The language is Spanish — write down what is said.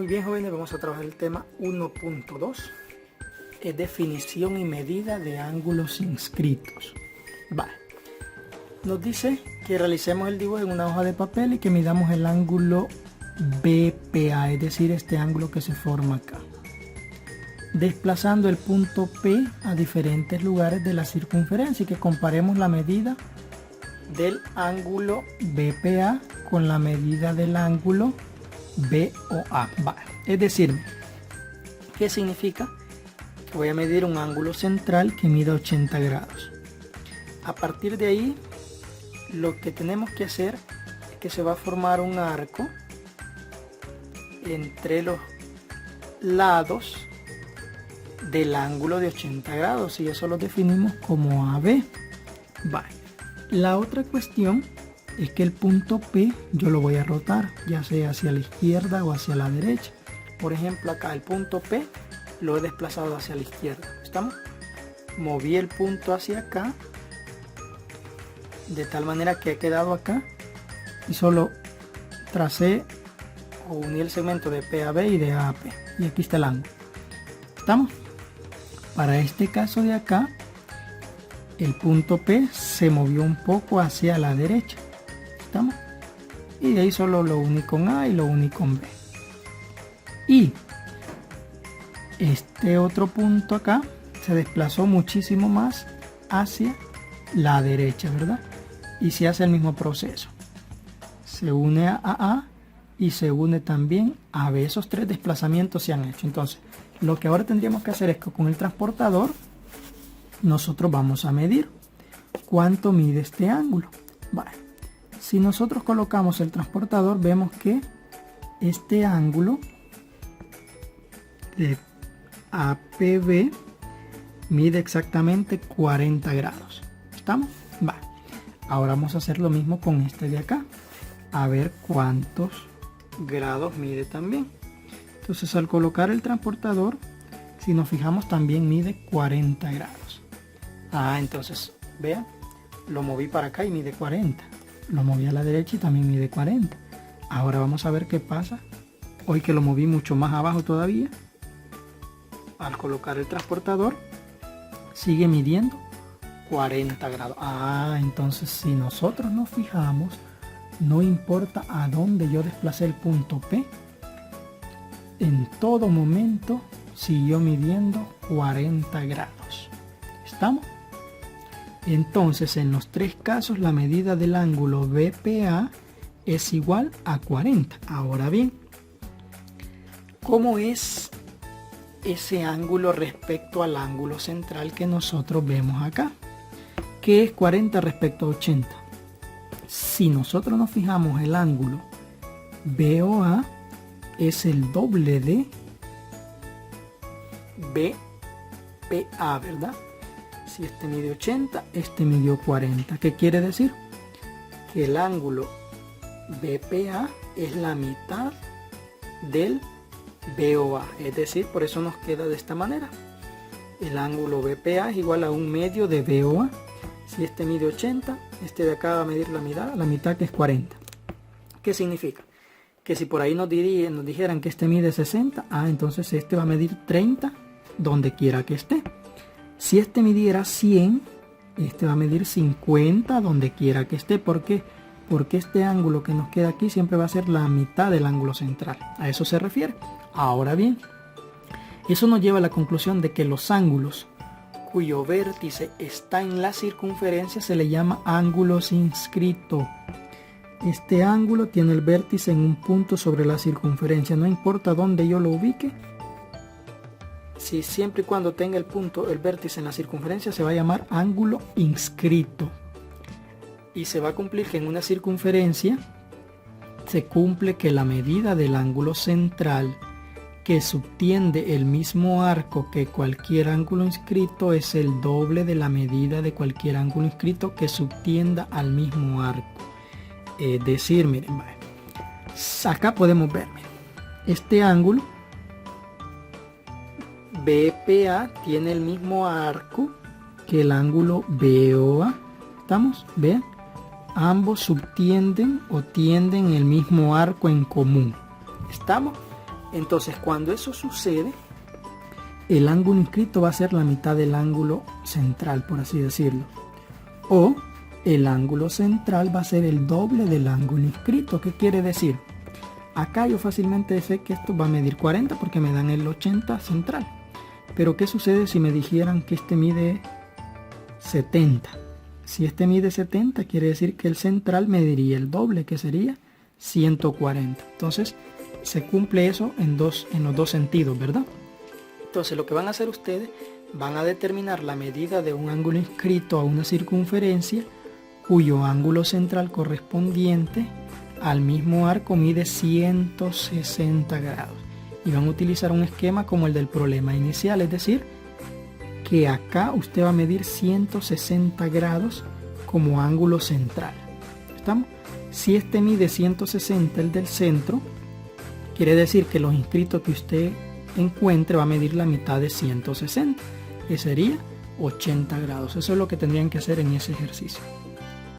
Muy bien, jóvenes, vamos a trabajar el tema 1.2, definición y medida de ángulos inscritos. Vale. Nos dice que realicemos el dibujo en una hoja de papel y que midamos el ángulo BPA, es decir, este ángulo que se forma acá, desplazando el punto P a diferentes lugares de la circunferencia, y que comparemos la medida del ángulo BPA con la medida del ángulo BOA. Vale. Es decir, ¿qué significa? Que voy a medir un ángulo central que mida 80 grados. A partir de ahí, lo que tenemos que hacer es que se va a formar un arco entre los lados del ángulo de 80 grados, y eso lo definimos como AB. Vale. La otra cuestión es que el punto P yo lo voy a rotar, ya sea hacia la izquierda o hacia la derecha. Por ejemplo, acá el punto P lo he desplazado hacia la izquierda. ¿Estamos? Moví el punto hacia acá, de tal manera que he quedado acá, y solo tracé o uní el segmento de P a B y de A a P. Y aquí está el ángulo. ¿Estamos? Para este caso de acá, el punto P se movió un poco hacia la derecha. ¿Estamos? Y de ahí solo lo uní con A y lo uní con B. Y este otro punto acá se desplazó muchísimo más hacia la derecha, ¿verdad? Y se hace el mismo proceso. Se une a A y se une también a B. Esos tres desplazamientos se han hecho. Entonces, lo que ahora tendríamos que hacer es que con el transportador nosotros vamos a medir cuánto mide este ángulo. Vale. Si nosotros colocamos el transportador, vemos que este ángulo de APB mide exactamente 40 grados. ¿Estamos? Vale. Ahora vamos a hacer lo mismo con este de acá, a ver cuántos grados mide también. Entonces, al colocar el transportador, si nos fijamos, también mide 40 grados. Entonces, vean, lo moví para acá y mide 40. Lo moví a la derecha y también mide 40. Ahora vamos a ver qué pasa hoy que lo moví mucho más abajo todavía. Al colocar el transportador, sigue midiendo 40 grados. Entonces, si nosotros nos fijamos, no importa a dónde yo desplacé el punto P, en todo momento siguió midiendo 40 grados. ¿Estamos? Entonces, en los tres casos, la medida del ángulo BPA es igual a 40. Ahora bien, ¿cómo es ese ángulo respecto al ángulo central que nosotros vemos acá? ¿Qué es 40 respecto a 80? Si nosotros nos fijamos, el ángulo BOA es el doble de BPA, ¿verdad? Si este mide 80, este midió 40. ¿Qué quiere decir? Que el ángulo BPA es la mitad del BOA. Es decir, por eso nos queda de esta manera. El ángulo BPA es igual a un medio de BOA. Si este mide 80, este de acá va a medir la mitad que es 40. ¿Qué significa? Que si por ahí nos dijeran que este mide 60, entonces este va a medir 30 donde quiera que esté. Si este midiera 100, este va a medir 50 donde quiera que esté. ¿Por qué? Porque este ángulo que nos queda aquí siempre va a ser la mitad del ángulo central. A eso se refiere. Ahora bien, eso nos lleva a la conclusión de que los ángulos cuyo vértice está en la circunferencia se le llama ángulos inscritos. Este ángulo tiene el vértice en un punto sobre la circunferencia. No importa dónde yo lo ubique, si siempre y cuando tenga el vértice en la circunferencia, se va a llamar ángulo inscrito. Y se va a cumplir que en una circunferencia se cumple que la medida del ángulo central que subtiende el mismo arco que cualquier ángulo inscrito es el doble de la medida de cualquier ángulo inscrito que subtienda al mismo arco. Es decir, miren, acá podemos ver, miren, este ángulo BPA tiene el mismo arco que el ángulo BOA. ¿Estamos? Vean, ambos subtienden o tienden el mismo arco en común. ¿Estamos? Entonces, cuando eso sucede, el ángulo inscrito va a ser la mitad del ángulo central, por así decirlo. O el ángulo central va a ser el doble del ángulo inscrito. ¿Qué quiere decir? Acá yo fácilmente sé que esto va a medir 40 porque me dan el 80 central. Pero ¿qué sucede si me dijeran que este mide 70? Si este mide 70, quiere decir que el central mediría el doble, que sería 140. Entonces, se cumple eso en los dos sentidos, ¿verdad? Entonces, lo que van a hacer ustedes, van a determinar la medida de un ángulo inscrito a una circunferencia cuyo ángulo central correspondiente al mismo arco mide 160 grados. Y van a utilizar un esquema como el del problema inicial, es decir, que acá usted va a medir 160 grados como ángulo central. ¿Estamos? Si este mide 160, el del centro, quiere decir que los inscritos que usted encuentre va a medir la mitad de 160, que sería 80 grados. Eso es lo que tendrían que hacer en ese ejercicio.